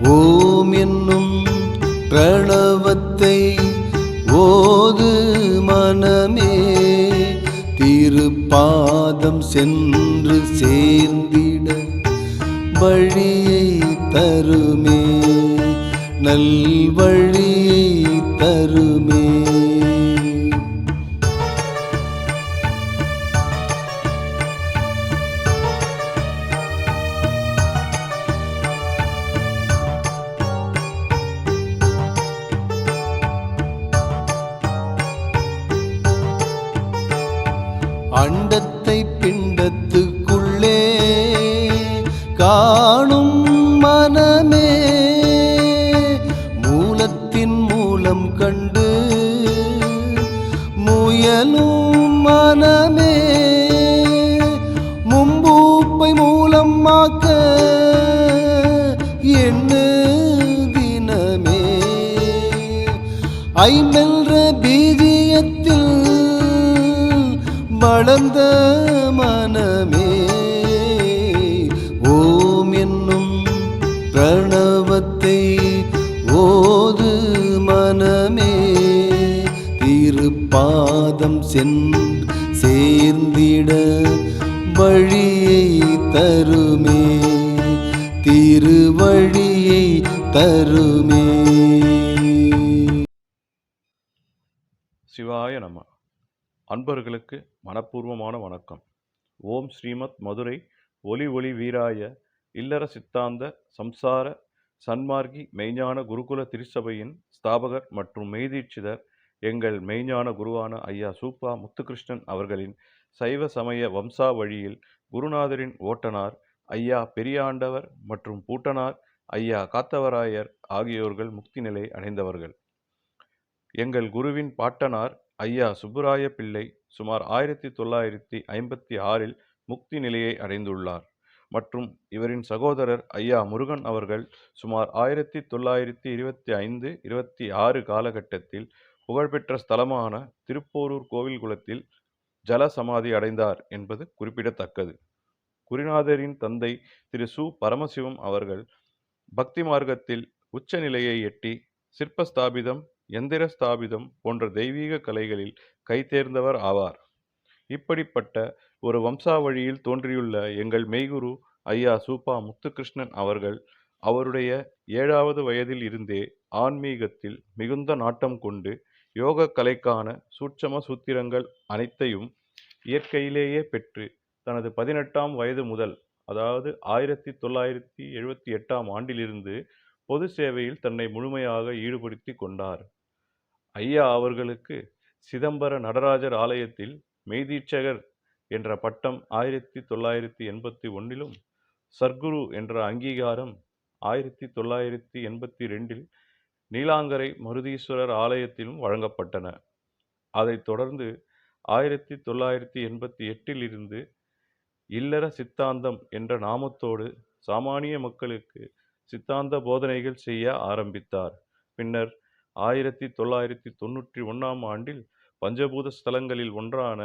ஓம் என்னும் பிரணவத்தை ஓது மனமே, திருப்பாதம் சென்று சேர்ந்திட வழியை தருமே, நல்வழியை தருமே. அண்டத்தை பிண்டத்துக்குள்ளே காணும் மனமே, மூலத்தின் மூலம் கண்டு முயலும் மனமே, மும்பூப்பை மூலம் ஆக்க எண்ணு தினமே, ஐம்பெல்ற பீஜியத்தில் வளர்ந்த மனமே. ஓம் என்னும் பிரணவத்தை ஓது மனமே, திருப்பாதம் சென்று சேர்ந்திட வழியை தருமே, திருவழியை தருமே. சிவாய நம. அன்பர்களுக்கு மனப்பூர்வமான வணக்கம். ஓம் ஸ்ரீமத் மதுரை ஒலி ஒளி வீராய இல்லற சித்தாந்த சம்சார சன்மார்க்கி மெய்ஞான குருகுல திருச்சபையின் ஸ்தாபகர் மற்றும் மெய்தீட்சிதர் எங்கள் மெய்ஞான குருவான ஐயா சூப்பா முத்துகிருஷ்ணன் அவர்களின் சைவ சமய வம்சா வழியில் குருநாதரின் ஓட்டனார் ஐயா பெரியாண்டவர் மற்றும் பூட்டனார் ஐயா காத்தவராயர் ஆகியோர்கள் முக்தி நிலை அடைந்தவர்கள். எங்கள் குருவின் பாட்டனார் ஐயா சுப்புராய பிள்ளை சுமார் 1956 முக்தி நிலையை அடைந்துள்ளார். மற்றும் இவரின் சகோதரர் ஐயா முருகன் அவர்கள் சுமார் 1925-26 காலகட்டத்தில் புகழ்பெற்ற ஸ்தலமான திருப்போரூர் கோவில் குளத்தில் ஜல சமாதி அடைந்தார் என்பது குறிப்பிடத்தக்கது. குருநாதரின் தந்தை திரு சு பரமசிவம் அவர்கள் பக்தி மார்க்கத்தில் உச்ச நிலையை எட்டி சிற்பஸ்தாபிதம், எந்திர ஸ்தாபிதம் போன்ற தெய்வீக கலைகளில் கைதேர்ந்தவர் ஆவார். இப்படிப்பட்ட ஒரு வம்சாவழியில் தோன்றியுள்ள எங்கள் மெய்குரு ஐயா சூப்பா முத்துகிருஷ்ணன் அவர்கள் அவருடைய 7வது வயதில் இருந்தே ஆன்மீகத்தில் மிகுந்த நாட்டம் கொண்டு யோக கலைக்கான சூட்சம சூத்திரங்கள் அனைத்தையும் இயற்கையிலேயே பெற்று தனது 18ஆம் வயது முதல், அதாவது 1978ஆம் ஆண்டிலிருந்து பொது சேவையில் தன்னை முழுமையாக ஈடுபடுத்தி கொண்டார். ஐயா அவர்களுக்கு சிதம்பர நடராஜர் ஆலயத்தில் மெய்தீட்சகர் என்ற பட்டம் 1981 சர்க்குரு என்ற அங்கீகாரம் 1982 நீலாங்கரை மருதீஸ்வரர் ஆலயத்திலும் வழங்கப்பட்டன. அதைத் தொடர்ந்து 1988 இருந்து இல்லற சித்தாந்தம் என்ற நாமத்தோடு சாமானிய மக்களுக்கு சித்தாந்த போதனைகள் செய்ய ஆரம்பித்தார். பின்னர் 1991ஆம் ஆண்டில் பஞ்சபூத ஸ்தலங்களில் ஒன்றான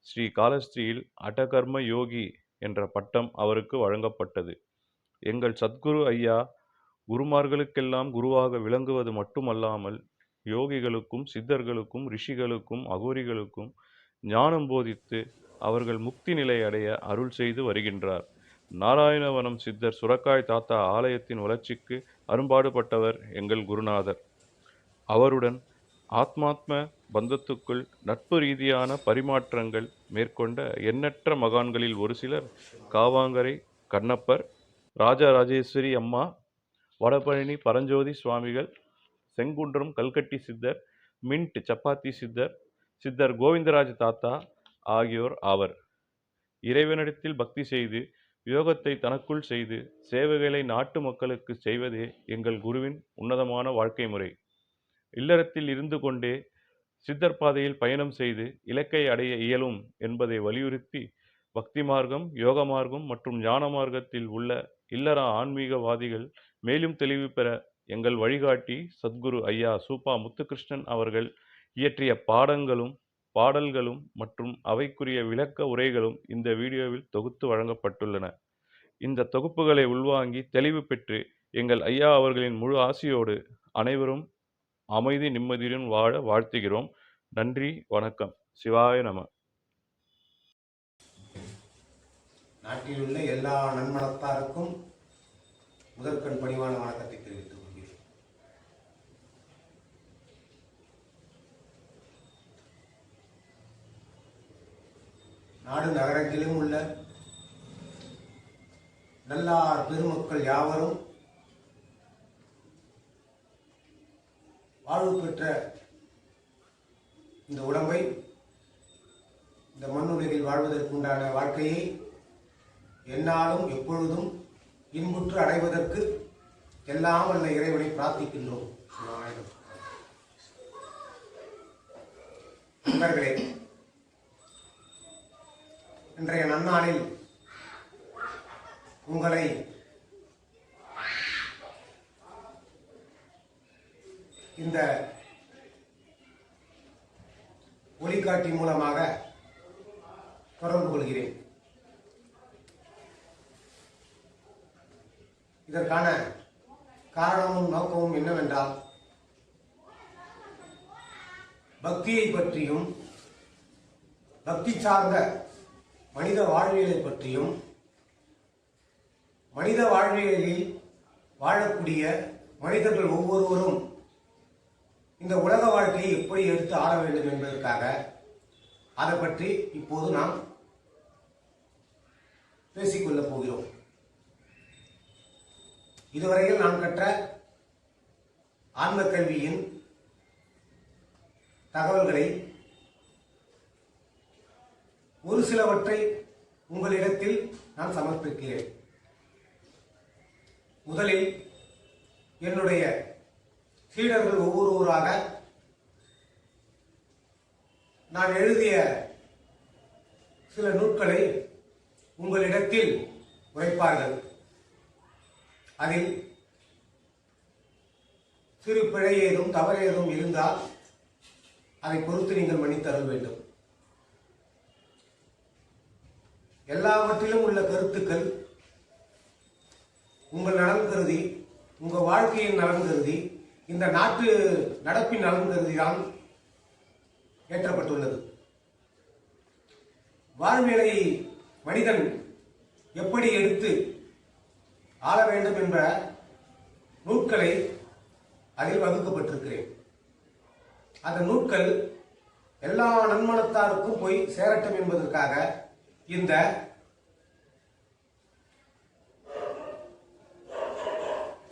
ஸ்ரீ காலஸ்ரீயில் அடகர்ம யோகி என்ற பட்டம் அவருக்கு வழங்கப்பட்டது. எங்கள் சத்குரு ஐயா குருமார்களுக்கெல்லாம் குருவாக விளங்குவது மட்டுமல்லாமல் யோகிகளுக்கும் சித்தர்களுக்கும் ரிஷிகளுக்கும் அகோரிகளுக்கும் ஞானம் போதித்து அவர்கள் முக்தி நிலை அடைய அருள் செய்து வருகின்றார். நாராயணவனம் சித்தர் சுரக்காய் தாத்தா ஆலயத்தின் வளர்ச்சிக்கு அரும்பாடுபட்டவர் எங்கள் குருநாதர். அவருடன் ஆத்மாத்ம பந்தத்துக்குள் நட்பு ரீதியான பரிமாற்றங்கள் மேற்கொண்ட எண்ணற்ற மகான்களில் ஒரு சிலர் காவாங்கரை கண்ணப்பர், ராஜராஜேஸ்வரி அம்மா, வடபழனி பரஞ்சோதி சுவாமிகள், செங்குன்றம் கல்கட்டி சித்தர், மின்ட் சப்பாத்தி சித்தர், சித்தர் கோவிந்தராஜ் தாத்தா ஆகியோர் ஆவர். இறைவனிடத்தில் பக்தி செய்து யோகத்தை தனக்குள் செய்து சேவைகளை நாட்டு மக்களுக்கு செய்வதே எங்கள் குருவின் உன்னதமான வாழ்க்கை முறை. இல்லறத்தில் இருந்து கொண்டே சித்தர் பாதையில் பயணம் செய்து இலக்கை அடைய இயலும் என்பதை வலியுறுத்தி பக்தி மார்க்கம், யோக மார்க்கம் மற்றும் ஞான மார்க்கத்தில் உள்ள இல்லற ஆன்மீகவாதிகள் மேலும் தெளிவு பெற எங்கள் வழிகாட்டி சத்குரு ஐயா சூப்பா முத்துகிருஷ்ணன் அவர்கள் இயற்றிய பாடல்களும் மற்றும் அவைக்குரிய விளக்க உரைகளும் இந்த வீடியோவில் தொகுத்து வழங்கப்பட்டுள்ளன. இந்த தொகுப்புகளை உள்வாங்கி தெளிவு பெற்று எங்கள் ஐயா அவர்களின் முழு ஆசியோடு அனைவரும் அமைதி நிம்மதியுடன் வாழ வாழ்த்துகிறோம். நன்றி, வணக்கம். சிவாய நம. நாட்டில் உள்ள எல்லா நன்மனத்தாருக்கும் முதற்கண் பணிவான வணக்கத்தை தெரிவித்துக் கொள்கிறேன். நாடு நகரத்திலும் உள்ள நல்லார் பெருமக்கள் யாவரும் வாழ்வு பெற்ற இந்த உடம்பை, இந்த மண்ணுலகில் வாழ்வதற்குண்டான வாழ்க்கையை எந்நாளும் எப்பொழுதும் இன்புற்று அடைவதற்கு எல்லாம் வல்ல இறைவனை பிரார்த்திக்கின்றோம். நண்பர்களே, இன்றைய நன்னாளில் உங்களை இந்த ஒளிக்காட்சி மூலமாக தொடர்பு கொள்கிறேன். இதற்கான காரணமும் நோக்கமும் என்னவென்றால், பக்தியை பற்றியும் பக்தி சார்ந்த மனித வாழ்வியலை பற்றியும், மனித வாழ்வியலில் வாழக்கூடிய மனிதர்கள் ஒவ்வொருவரும் இந்த உலக வாழ்க்கையை எப்படி எடுத்து ஆள வேண்டும் என்பதற்காக அதை பற்றி இப்போது நாம் பேசிக்கொள்ளப் போகிறோம். இதுவரையில் நான் கற்ற ஆன்ம கல்வியின் தகவல்களை ஒரு சிலவற்றை உங்களிடத்தில் நான் சமர்ப்பிக்கிறேன். முதலில் என்னுடைய சீடர்கள் ஒவ்வொருவராக நான் எழுதிய சில நூல்களை உங்களிடத்தில் உரைப்பார்கள். அதில் சிறு பிழை ஏதும் தவறு ஏதும் இருந்தால் அதை பொறுத்து நீங்கள் மன்னித்தருள வேண்டும். எல்லாவற்றிலும் உள்ள கருத்துக்கள் உங்கள் நலன் கருதி, உங்கள் வாழ்க்கையின் நலன் கருதி, இந்த நாட்டு நடப்பின் நலன் கருதிதான் ஏற்றப்பட்டுள்ளது. வாழ்வியலை மனிதன் எப்படி எடுத்து ஆள வேண்டும் என்ற நூல்களை அதில் வகுக்கப்பட்டிருக்கிறேன். அந்த நூல்கள் எல்லா நன்மனத்தாருக்கும் போய் சேரட்டும் என்பதற்காக இந்த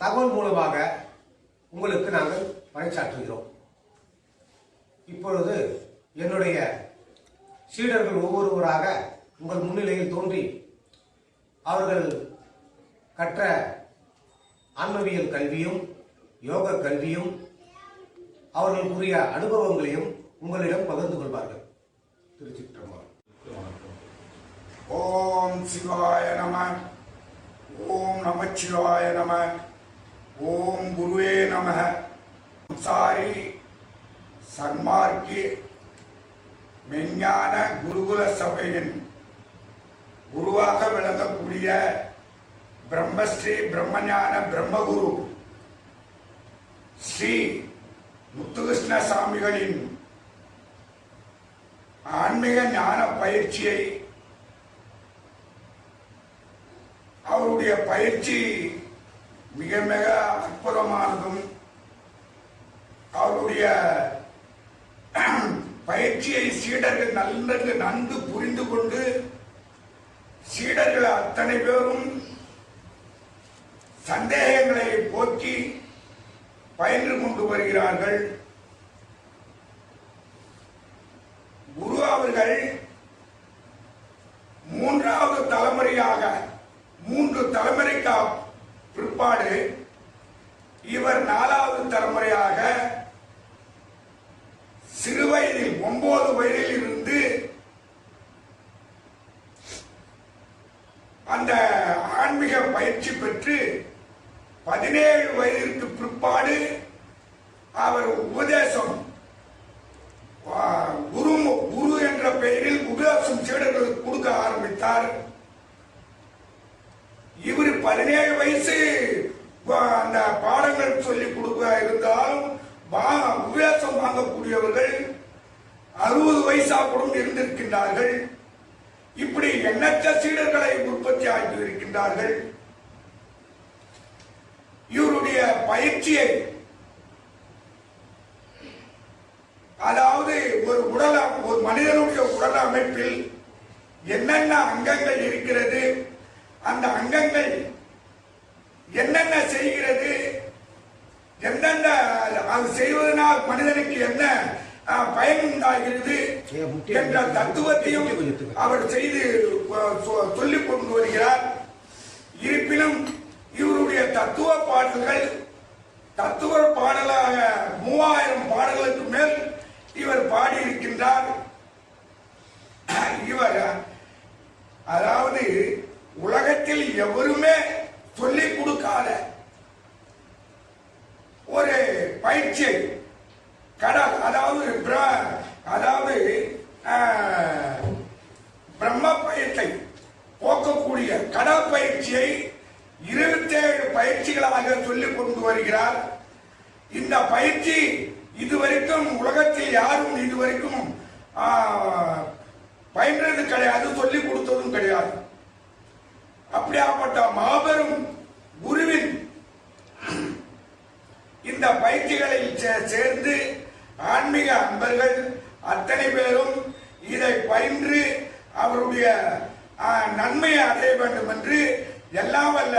தகவல் மூலமாக உங்களுக்கு நாங்கள் பறைசாற்றுகிறோம். இப்பொழுது என்னுடைய சீடர்கள் ஒவ்வொருவராக உங்கள் முன்னிலையில் தோன்றி அவர்கள் கற்ற ஆன்மவியல் கல்வியும் யோக கல்வியும் அவர்களுக்குரிய அனுபவங்களையும் உங்களிடம் பகிர்ந்து கொள்வார்கள். திருச்சிற்றம்பலம். ஓம் சிவாய நம. ஓம் நமச்சிவாய நம. ஓம் குருவே நம. சாரி சன்மார்க்கி மெஞ்ஞான குருகுல சபையின் குருவாக விளங்கக்கூடிய பிரம்மஸ்ரீ பிரம்மஞான பிரம்மகுரு ஸ்ரீ முத்துகிருஷ்ண சாமிகளின் ஆன்மீக ஞான பயிற்சியை, அவருடைய பயிற்சி மிக மிக அற்புதமானதும், அவருடைய பயிற்சியை சீடர்கள் நன்கு புரிந்து கொண்டு சீடர்கள் அத்தனை பேரும் சந்தேகங்களை போக்கி பயின்று கொண்டு வருகிறார்கள். குரு அவர்கள் மூன்றாவது தலைமுறையாக, 3 தலைமுறைக்கு பிற்பாடு இவர் 4வது தலைமுறையாக சிறுவயதில் 9 வயதில் இருந்து அந்த ஆன்மீக பயிற்சி பெற்று 17 வயதிற்கு பிற்பாடு அவர் உபதேசம், குரு என்ற பெயரில் உபதேசம் சீடர்களுக்கு கொடுக்க ஆரம்பித்தார். இவர் 17 வயசு அந்த பாடங்கள் சொல்லிக் கொடுக்க இருந்தாலும் உபதேசம் வாங்கக்கூடியவர்கள் 60 வயசா கூட இருந்திருக்கின்றார்கள். இப்படி எண்ணற்ற சீடர்களை உற்பத்தி ஆகி இருக்கின்றார்கள். இவருடைய பயிற்சியை, அதாவது ஒரு மனிதனுடைய உடல் அமைப்பில் என்னென்ன அங்கங்கள் இருக்கிறது, அந்த அங்கங்கள் என்னென்ன செய்கிறது, எந்தெந்த அது செய்வதனால் மனிதனுக்கு என்ன பயன் உண்டாகிறது என்ற தத்துவத்தையும் அவர் செய்து சொல்லிக் கொண்டு வருகிறார். இருப்பினும் இவருடைய தத்துவ பாடல்கள் பாடலாக 3000 பாடல்களுக்கு மேல் இவர் பாடியிருக்கின்றார். இவர் அதாவது உலகத்தில் எவருமே சொல்லிக் கொடுக்காத ஒரு பயிற்சியை அதாவது பிரம்ம பயத்தை போக்கக்கூடிய கடல் பயிற்சியை 27 பயிற்சிகளாக சொல்லிக் கொண்டு வருகிறார். இந்த பயிற்சி இதுவரைக்கும் உலகத்தில் யாரும் இதுவரைக்கும் பயின்றது கிடையாது, சொல்லிக் கொடுத்ததும் கிடையாது. அப்படியாப்பட்ட மாபெரும் குருவின் இந்த பயிற்சிகளில் சேர்ந்து ஆன்மீக அன்பர்கள் அத்தனை பேரும் இதை பயின்று அவருடைய நன்மையை அடைய வேண்டும் என்று எல்லாம் வல்ல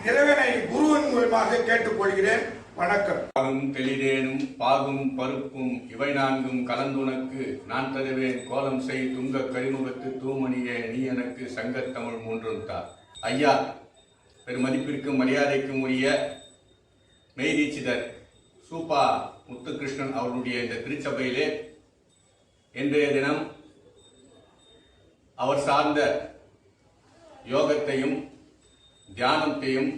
இறைவனை குருவின் மூலமாக கேட்டுக்கொள்கிறேன். வணக்கம். பாகும் தெளிதேனும் பாகும் பருப்பும் இவை 4ம் கலந்துனக்கு நான் தருவேன் கோலம் செய் துங்க கரிமுகத்து தூமணியே நீ எனக்கு சங்கத்தமிழ் 3ம் தார். ஐயா, பெருமதிப்பிற்கும் மரியாதைக்கும் உரிய மெய்தீட்சிதர் சூப்பா முத்துகிருஷ்ணன் அவருடைய இந்த திருச்சபையிலே இன்றைய தினம் அவர் சார்ந்த யோகத்தையும் தியானத்தையும்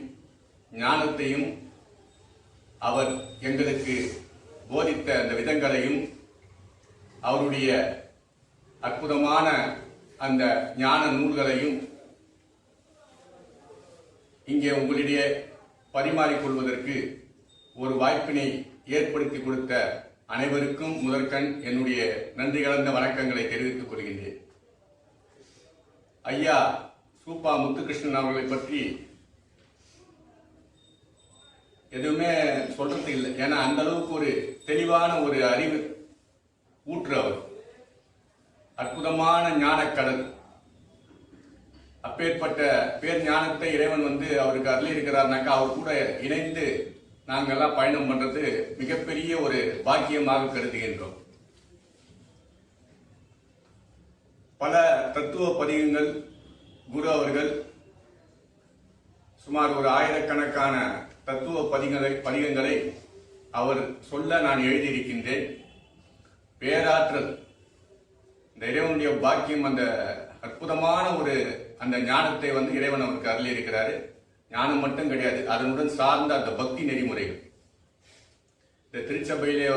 ஞானத்தையும் அவர் எங்களுக்கு போதித்த அந்த விதங்களையும் அவருடைய அற்புதமான அந்த ஞான நூல்களையும் இங்கே உங்களிடையே பரிமாறிக்கொள்வதற்கு ஒரு வாய்ப்பினை ஏற்படுத்தி கொடுத்த அனைவருக்கும் முதற்கண் என்னுடைய நன்றி கலந்த வணக்கங்களை தெரிவித்துக் கொள்கின்றேன். ஐயா சூப்பா முத்துகிருஷ்ணன் அவர்களை பற்றி எதுவுமே சொல்றது இல்லை. ஏன்னா அந்த அளவுக்கு ஒரு தெளிவான ஒரு அறிவு ஊற்று அவர். அற்புதமான ஞானக்கடல். அப்பேற்பட்ட பேர் ஞானத்தை இறைவன் அவருக்கு அருளி இருக்கிறார்னாக்கா அவர் கூட இணைந்து நாங்கெல்லாம் பயணம் பண்றது மிகப்பெரிய ஒரு பாக்கியமாக கருதுகின்றோம். பல தத்துவ பதிகங்கள் குரு அவர்கள் சுமார் ஒரு 1000கணக்கான தத்துவ பதிகங்களை அவர் சொல்ல நான் எழுதியிருக்கின்றேன். பேராற்றல், இந்த இறைவனுடைய பாக்கியம், அந்த அற்புதமான ஒரு அந்த ஞானத்தை இறைவன் அவருக்கு அருளி இருக்கிறாரு. ஞானம் மட்டும் கிடையாது, அதனுடன் சார்ந்த அந்த பக்தி நெறிமுறைகள். இந்த திருச்சபையிலே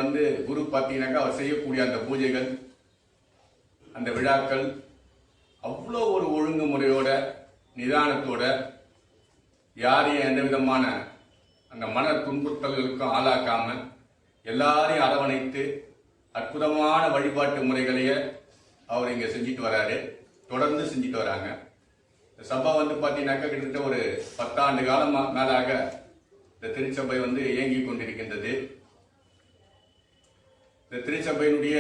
குரு பார்த்தீங்கன்னாக்கா அவர் செய்யக்கூடிய அந்த பூஜைகள், அந்த விழாக்கள் அவ்வளோ ஒரு ஒழுங்குமுறையோட நிதானத்தோட யாரையும் எந்த விதமான அந்த மன துன்புறுத்தல்களுக்கும் ஆளாக்காம எல்லாரையும் அரவணைத்து அற்புதமான வழிபாட்டு முறைகளையே அவர் இங்கே செஞ்சுட்டு வராரு, தொடர்ந்து செஞ்சுட்டு வராங்க. இந்த சபை பார்த்தீங்கன்னாக்கா கிட்டத்தட்ட ஒரு 10 ஆண்டு காலம் மேலாக இந்த திருச்சபை இயங்கிக் கொண்டிருக்கின்றது. இந்த திருச்சபையினுடைய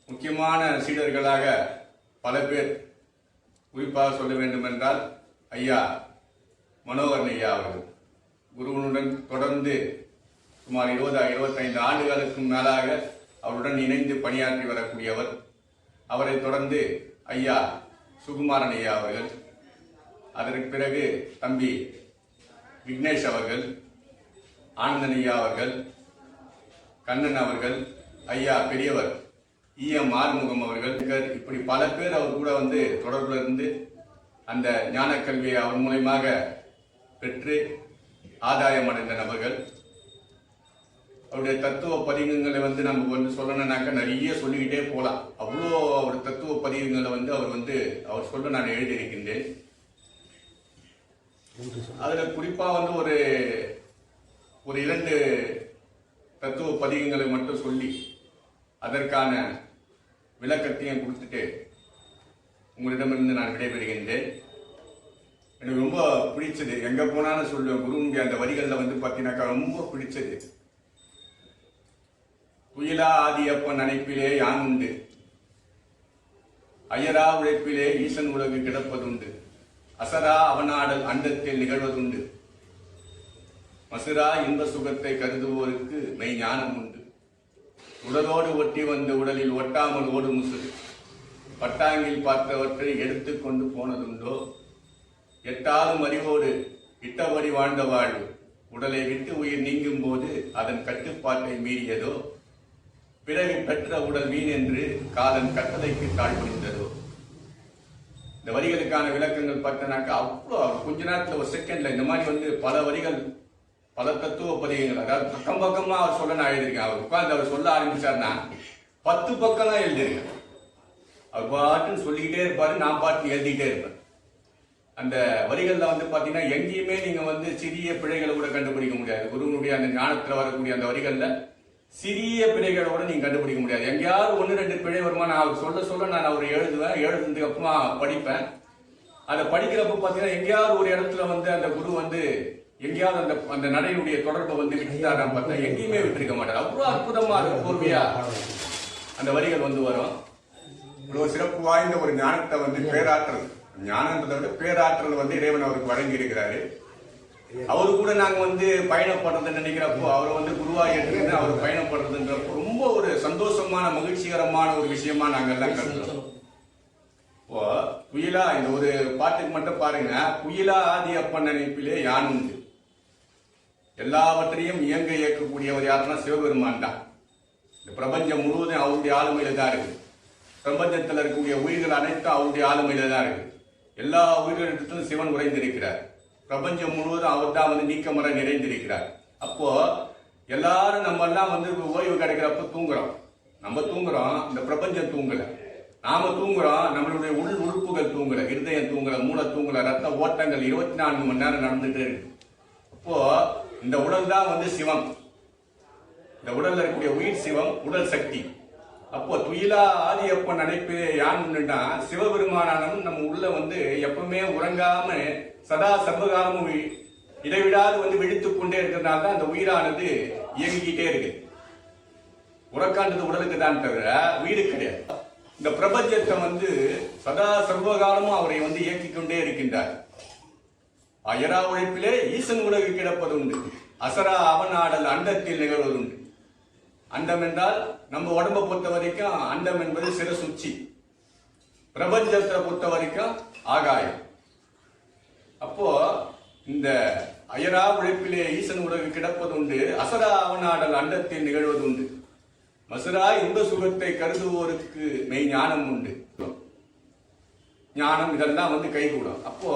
முக்கியமான சீடர்களாக பல பேர், குறிப்பாக சொல்ல வேண்டும் என்றால் ஐயா மனோகரன் ஐயா அவர்கள் குருவனுடன் தொடர்ந்து சுமார் 20-25 ஆண்டுகளுக்கும் மேலாக அவருடன் இணைந்து பணியாற்றி வரக்கூடியவர். அவரை தொடர்ந்து ஐயா சுகுமாரன் ஐயா அவர்கள், அதற்கு பிறகு தம்பி விக்னேஷ் அவர்கள், ஆனந்தன் ஐயா அவர்கள், கண்ணன் அவர்கள், ஐயா பெரியவர் EM ஆறுமுகம் அவர்கள், இப்படி பல பேர் அவர் கூட தொடர்புல இருந்து அந்த ஞான கல்வியை அவர் மூலமாக பெற்று ஆதாயம் அடைந்த நபர்கள். அவருடைய தத்துவ பதிகங்களை நம்ம சொல்லணும்னாக்க நிறைய சொல்லிக்கிட்டே போகலாம். அவ்வளோ அவர் தத்துவ பதிகங்களை அவர் சொல்ல நான் எழுதியிருக்கின்றேன். அதுல குறிப்பா வந்து ஒரு ஒரு 2 தத்துவ பதிகங்களை மட்டும் சொல்லி அதற்கான விளக்கத்தையும் கொடுத்துட்டு உங்களிடமிருந்து நான் விடைபெறுகின்றேன். எனக்கு ரொம்ப பிடிச்சது, எங்க போனாலும் சொல்லுவேன், குருவுடைய அந்த வரிகள்ல வந்து பாத்தீங்கன்னாக்கா ரொம்ப பிடிச்சது. துயிலா ஆதியப்பன் நினைப்பிலே யான் உண்டு, அயரா உழைப்பிலே ஈசன் உலகு கிடப்பதுண்டு, அசரா அவனாடல் அண்டத்தில் நிகழ்வதுண்டு, மசுரா இன்ப சுகத்தை கருதுவோருக்கு மெய் ஞானம் உண்டு, உடலோடு ஒட்டி வந்த உடலில் ஒட்டாமல் ஓடு முசுறு, பட்டாங்கில் பார்த்தவற்றை எடுத்துக்கொண்டு போனதுண்டோ, எட்டாலும் அறிவோடு இட்டபடி வாழ்ந்த வாழ்வு, உடலை விட்டு உயிர் நீங்கும் போது அதன் கட்டுப்பாட்டை மீறியதோ, பிறகு பெற்ற உடல் வீண் என்று காதன் கட்டளைக்கு தாழ்படிந்ததோ. இந்த வரிகளுக்கான விளக்கங்கள் பார்த்தனாக்கா அவ்வளோ கொஞ்ச நேரத்தில் ஒரு செகண்ட்ல இந்த மாதிரி வந்து பல வரிகள், பல தத்துவ பதிகங்கள், அதாவது பக்கம் பக்கமா அவர் சொல்ல நான் எழுதியிருக்கேன். அவர் உட்கார்ந்து அவர் சொல்ல ஆரம்பிச்சார்னா 10 பக்கம்லாம் எழுதிருக்கேன். அவர் பாட்டுன்னு சொல்லிக்கிட்டே இருப்பாரு, நான் பாட்டு எழுதிக்கிட்டே இருப்பேன். அந்த வரிகள்ல வந்து பாத்தீங்கன்னா எங்கேயுமே நீங்க வந்து சிறிய பிழைகளை கூட கண்டுபிடிக்க முடியாது. குருவனுடைய அந்த ஞானத்துல வரக்கூடிய அந்த வரிகள்ல சிறிய பிழைகளோட நீங்க கண்டுபிடிக்க முடியாது. எங்கேயாவது 1-2 பிழை வருமா, நான் அவர் சொல்ல சொல்ல நான் அவர் எழுதுவேன், எழுதுனதுக்கு அப்புறமா படிப்பேன். அதை படிக்கிறப்ப பாத்தீங்கன்னா எங்கேயாவது ஒரு இடத்துல வந்து அந்த குரு வந்து எங்கேயாவது அந்த அந்த நடையினுடைய தொடர்பை வந்து விட்டுட்டாரா பார்த்தா எங்கேயுமே விட்டுருக்க மாட்டார். அவ்வளவு அற்புதமா கோர்வையா அந்த வரிகள் வந்து வரும். இவ்வளவு சிறப்பு வாய்ந்த ஒரு ஞானத்தை வந்து பேராற்றல், ஞானத்தை விட பேராற்றல் வந்து இறைவன் அவருக்கு வழங்கி இருக்கிறாரு. அவரு கூட நாங்க வந்து பயணப்படுறதுன்னு நினைக்கிறப்போ, அவரை வந்து குருவா ஏற்றுக்கிட்டு அவர் பயணப்படுறதுன்றப்போ ரொம்ப ஒரு சந்தோஷமான மகிழ்ச்சிகரமான ஒரு விஷயமா நாங்க எல்லாம் கருதுறோம். இப்போ குயிலா இந்த ஒரு பாட்டுக்கு மட்டும் பாருங்க, குயிலா ஆதி அப்பன் நினைப்பிலே யான் உண்டு. எல்லாவற்றையும் இயக்கக்கூடியவர் யாருன்னா சிவபெருமான் தான். இந்த பிரபஞ்சம் முழுவதும் அவருடைய ஆளுமையில தான் இருக்கு. பிரபஞ்சத்தில் இருக்கக்கூடிய உயிர்கள் அனைத்தும் அவருடைய ஆளுமையில தான் இருக்கு. எல்லா உயிர்களிடத்திலும் சிவன் உறைந்திருக்கிறார். பிரபஞ்சம் முழுவதும் அவர் தான் வந்து நீக்கமர நிறைந்திருக்கிறார். அப்போ எல்லாரும் நம்ம எல்லாம் வந்து ஓய்வு கிடைக்கிறப்ப தூங்குறோம். நம்ம தூங்குறோம், இந்த பிரபஞ்சம் தூங்கல. நாம தூங்குறோம், நம்மளுடைய உறுப்புகள் தூங்கல, இருதயம் தூங்கல, மூளை தூங்கல, ரத்த ஓட்டங்கள் 24 மணி நேரம் நடந்துட்டு இருக்கு. அப்போ இந்த உடல் தான் வந்து சிவம். இந்த உடல்ல இருக்கக்கூடிய உயிர் சிவம், உடல் சக்தி. அப்போ துயிலா ஆதியப்பன் நினைப்பிலே யான்னுன்னா சிவபெருமானாலும் நம்ம உள்ள வந்து எப்பவுமே உறங்காம சதா சர்வகாலமும் இடைவிடாது வந்து விழித்துக் கொண்டே இருக்கிறதுனால தான் அந்த உயிரானது இயங்கிக்கிட்டே இருக்கு. உறக்காண்டது உடலுக்கு தான் தவிர உயிரு கிடையாது. இந்த பிரபஞ்சத்தை வந்து சதா சர்வகாலமும் அவரை வந்து இயக்கிக் கொண்டே இருக்கின்றார். அயரா உழைப்பிலே ஈசன் உலகு கிடப்பது உண்டு, அசரா அவனாடல் அண்டத்தில் நிகழ்வதுண்டு. அண்டம் என்றால் நம்ம உடம்பை பொறுத்த வரைக்கும் அண்டம் என்பது சிரசுச்சி, பிரபஞ்சத்தை பொறுத்த வரைக்கும் ஆகாயம். அப்போ இந்த அயரா உழைப்பிலே ஈசன் உலகு கிடப்பது உண்டு, அசரா அவனாடல் அண்டத்தில் நிகழ்வது உண்டு, மசுரா இன்ப சுகத்தை கருதுவோருக்கு மெய் ஞானம் உண்டு. ஞானம் இதெல்லாம் வந்து கைகூடும். அப்போ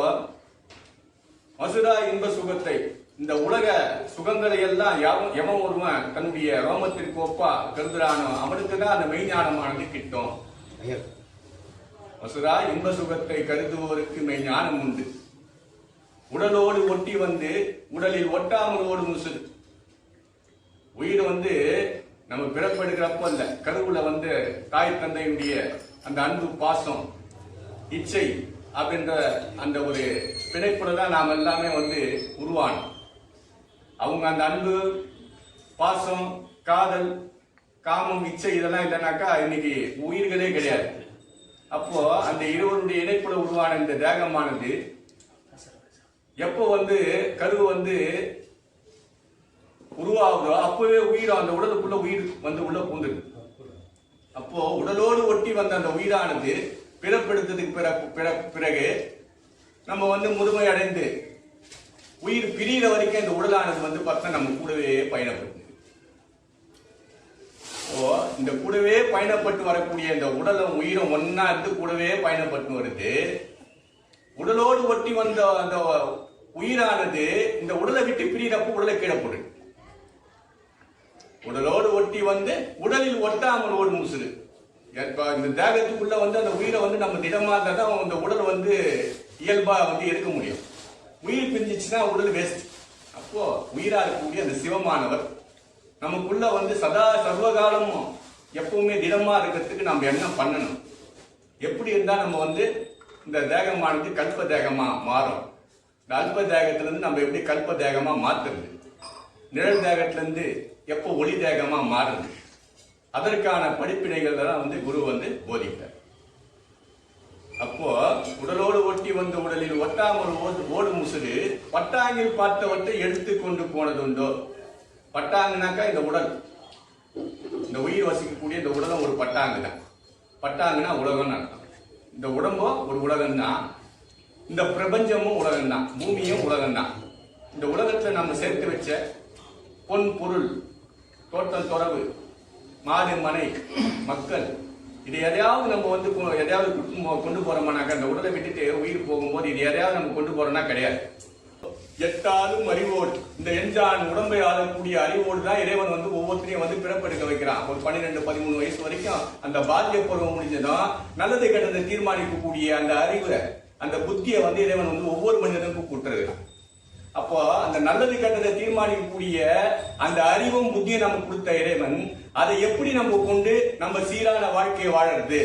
மசுரா இன்ப சுகத்தை, இந்த உலக சுகங்களை எல்லாம் எவன் ஒருவன் தன்னுடைய ரோமத்திற்கு ஒப்பா கருதுறானோ அவனுக்கு தான் அந்த மெய்ஞானமானது கிட்டும். மசுரா இன்ப சுகத்தை கருதுவோருக்கு மெய்ஞானம் உண்டு. உடலோடு ஒட்டி வந்து உடலில் ஒட்டாமல் ஓடு முசுறு. உயிர் வந்து நம்ம பிறப்பெடுக்கிறப்போ இல்ல, கருவுல வந்து தாய் தந்தையுடைய அந்த அன்பு பாசம் இச்சை அப்படின்ற அந்த ஒரு பிணைப்புல தான் நாம் எல்லாமே வந்து உருவானோம். அவங்க அந்த அன்பு பாசம் காதல் காமம் இச்சை இதெல்லாம் இல்லைனாக்கா இன்னைக்கு உயிர்களே கிடையாது. அப்போ அந்த இருவருடைய இணைப்புல உருவான இந்த தேகமானது எப்போ வந்து கரு வந்து உருவாகுதோ அப்பவே உயிர் அந்த உடலுக்குள்ள உயிர் வந்து உள்ள பூந்துது. அப்போ உடலோடு ஒட்டி வந்த அந்த உயிரானது பிறப்பெடுத்ததுக்கு பிறகு நம்ம வந்து முதுமை அடைந்து உயிர் பிரிகிற வரைக்கும் இந்த உடலானது வந்து பார்த்தா நம்ம கூடவே பயணப்படுது. இந்த கூடவே பயணப்பட்டு வரக்கூடிய இந்த உடலும் உயிரும் ஒன்னா இருந்து கூடவே பயணப்பட்டு வருது. உடலோடு ஒட்டி வந்த அந்த உயிரானது இந்த உடலை விட்டு பிரிகிறப்ப உடலை கீழே போடுது. உடலோடு ஒட்டி வந்து உடலில் ஒட்டாமல் ஓடு முசுறு. இந்த தேகத்துக்குள்ள வந்து அந்த உயிரை வந்து நம்ம திடமா இருந்தா தான் அந்த உடல் வந்து இயல்பா வந்து இருக்க முடியும். உயிர் பிரிஞ்சிச்சுன்னா உடல் வேஸ்ட். அப்போ உயிரா இருக்கக்கூடிய அந்த சிவமானவர் நமக்குள்ள வந்து சதா சர்வகாலமும் எப்பவுமே திடமா இருக்கிறதுக்கு நம்ம என்ன பண்ணணும், எப்படி இருந்தா நம்ம வந்து இந்த தேகமானது கல்ப தேகமா மாறும், இந்த அல்ப தேகத்திலிருந்து நம்ம எப்படி கல்ப தேகமா மாத்துறது, நிழல் தேகத்திலிருந்து எப்போ ஒளி தேகமா மாறுது, அதற்கான படிப்பினைகள் தான் வந்து குரு வந்து போதிக்கிறார். அப்போ உடலோடு ஒட்டி வந்த உடலில் ஒட்டாமல் ஓடு முசுறு பட்டாங்கில் பார்த்தவற்றை எடுத்து கொண்டு போனதுண்டோ. பட்டாங்குனாக்கா இந்த உடல், இந்த உயிர் வசிக்கக்கூடிய இந்த உடலும் ஒரு பட்டாங்கு தான். பட்டாங்குனா உலகம்னு அர்த்தம். இந்த உடம்பும் ஒரு உலகம் தான், இந்த பிரபஞ்சமும் உலகம் தான், பூமியும் உலகம் தான். இந்த உலகத்துல நம்ம சேர்த்து வச்ச பொன் பொருள், தோட்டம் துறவு, மாடு மனை, மக்கள், இது எதையாவது நம்ம வந்து எதையாவது கொண்டு போறோம்னாக்கா, இந்த உடலை விட்டுட்டு உயிர் போகும்போது இது எதையாவது நம்ம கொண்டு போறோம்னா கிடையாது. எட்டாலும் அறிவோடு, இந்த எஞ்சான் உடம்பை ஆளக்கூடிய அறிவோடு தான் இறைவன் வந்து ஒவ்வொருத்தரையும் வந்து பிறப்பெடுக்க வைக்கிறான். ஒரு 12-13 வயசு வரைக்கும் அந்த பாத்திய பருவம் முடிஞ்சதும் நல்லது கெட்டதை தீர்மானிக்கக்கூடிய அந்த அறிவை, அந்த புத்தியை வந்து இறைவன் வந்து ஒவ்வொரு மனிதனுக்கும் கொடுத்துருக்கிறான். அப்போ அந்த நல்லது கெட்டதை தீர்மானிக்கக்கூடிய அந்த அறிவும் புத்தியை நமக்கு கொடுத்த இறைவன் அதை எப்படி நம்ம கொண்டு நம்ம சீரான வாழ்க்கையை வாழறது,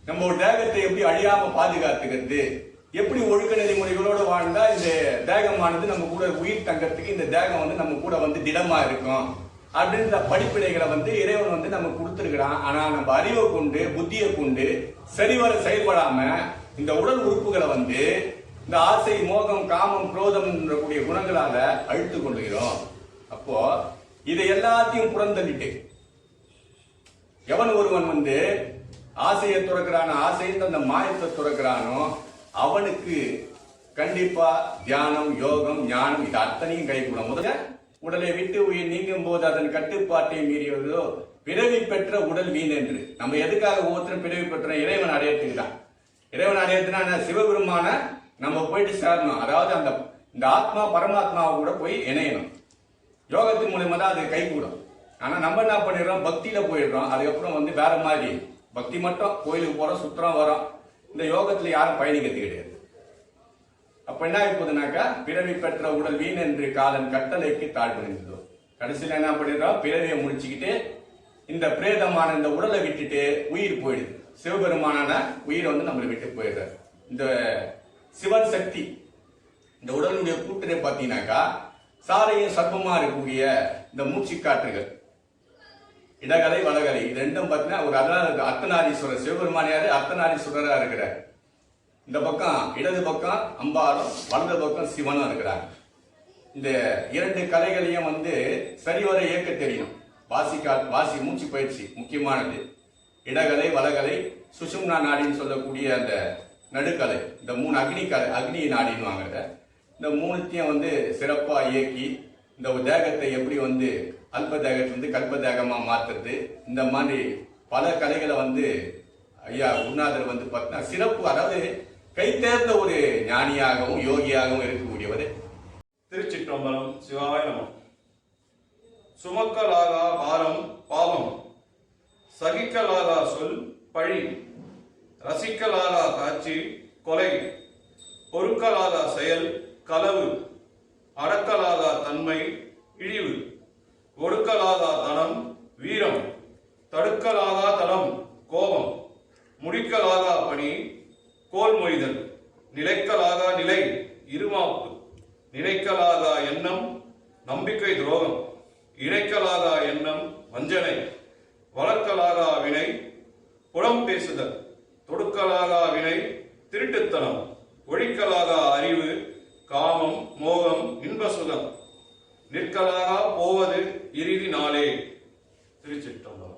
நம்ம ஒரு தேகத்தை எப்படி அழியாம பாதுகாத்துக்கிறது, எப்படி ஒழுக்க நெறிமுறைகளோடு வாழ்ந்தா இந்த தேகமானது நம்ம கூட உயிர் தங்கறதுக்கு இந்த தேகம் வந்து நம்ம கூட வந்து திடமா இருக்கும் அப்படின்ற படிப்பினைகளை வந்து இறைவன் வந்து நம்ம கொடுத்துருக்கிறான். ஆனா நம்ம அறிவை கொண்டு புத்தியை கொண்டு சரிவர செயல்படாம இந்த உடல் உறுப்புகளை வந்து இந்த ஆசை, மோகம், காமம், குரோதம் கூடிய குணங்களால அழுத்து கொள்ளுகிறோம். அப்போ இதை எல்லாத்தையும் புறந்தள்ளிட்டு எவன் ஒருவன் வந்து ஆசையை துறக்கிறானோ, ஆசைன்ற அந்த மாயத்தை துறக்கிறானோ அவனுக்கு கண்டிப்பா தியானம், யோகம், ஞானம் இது அத்தனையும் கைகூடும். முதல்ல உடலை விட்டு உயிர் நீங்கும் போது அதன் கட்டுப்பாட்டை மீறியதோ பிறவி பெற்ற உடல் வீண் என்று. நம்ம எதுக்காக ஒவ்வொருத்தரும் பிறவி பெற்ற இறைவன் அடையத்துக்கு தான். இறைவன் அடையத்துனா சிவபெருமான நம்ம போயிட்டு சேரணும். அதாவது அந்த இந்த ஆத்மா பரமாத்மாவை கூட போய் இணையணும். யோகத்தின் மூலமா தான் அது கைகூடும். ஆனா நம்ம என்ன பண்ணிடுறோம், பக்தியில போயிடுறோம். அதுக்கப்புறம் வந்து வேற மாதிரி பக்தி மட்டும், கோயிலுக்கு போறோம், சுத்தம் வரோம், இந்த யோகத்துல யாரும் பயணிக்கிறது கிடையாது. அப்ப என்ன ஆயிப்போதுனாக்கா, பிறவி பெற்ற உடல் வீண் என்று காலன் கட்டளைக்கு தாழ்வு. கடைசியில என்ன பண்ணிடுறோம், பிறவியை முடிச்சுக்கிட்டு இந்த பிரேதமான இந்த உடலை விட்டுட்டு உயிர் போயிடுது. சிவபெருமானான உயிரை வந்து நம்மளை விட்டு போயிடுறாரு. இந்த சிவன் சக்தி இந்த உடலுடைய கூட்டத்தை பார்த்தீங்கன்னாக்கா சாரையும் சர்ப்பமா இருக்கக்கூடிய இந்த மூச்சு காற்றுகள், இடகலை வலகலை, இது ரெண்டும் பார்த்தீங்கன்னா ஒரு அர்த்தநாரீஸ்வரர், சிவபெருமானியாரு அர்த்தநாரீஸ்வரரா இருக்கிறார். இந்த பக்கம் இடது பக்கம் அம்பாலும், வலது பக்கம் சிவனும் இருக்கிறார். இந்த இரண்டு கலைகளையும் வந்து சரிவர இயக்க தெரியணும். வாசி மூச்சு பயிற்சி முக்கியமானது. இடகலை, வலகலை, சுஷும்னா நாடின்னு சொல்லக்கூடிய அந்த நடுக்கலை, இந்த 3 அக்னி நாடின்னு வாங்குறத, இந்த 3த்தையும் வந்து சிறப்பா இயக்கி இந்த தேகத்தை எப்படி வந்து அல்ப தேகத்திலிருந்து கல்ப தேகமா மாத்துறது, இந்த மாதிரி பல கலைகளை வந்து ஐயா குருநாதர் வந்து பார்த்தீங்கன்னா சிறப்பு, அதாவது கை தேர்ந்த ஒரு ஞானியாகவும் யோகியாகவும் இருக்கக்கூடியவர். திருச்சிற்றம்பலம். சிவாய நம. சுமக்கலாகா பாரம் பாவம், சகிக்கலாகா சொல் பழி, ரசிக்கலாகா காட்சி கொலை, பொறுக்கலாகா செயல் களவு, அடக்கலாகா தன்மை இழிவு, ஒடுக்கலாகா தனம் வீரம், தடுக்கலாகா தலம் கோபம், முடிக்கலாகா பணி கோல் மொய்தல், நிலைக்கலாகா நிலை இருமாப்பு, நினைக்கலாகா எண்ணம் நம்பிக்கை துரோகம், இணைக்கலாகா எண்ணம் வஞ்சனை, வளர்க்கலாகா வினை புறம் பேசுதல், தொடுக்கலாகா வினை திருட்டுத்தனம், ஒழிக்கலாகா அறிவு காமம் மோகம் இன்பசுகம், நிற்கலாகா போவது இறுதி நாளே. திருச்சிற்றம்பலம்.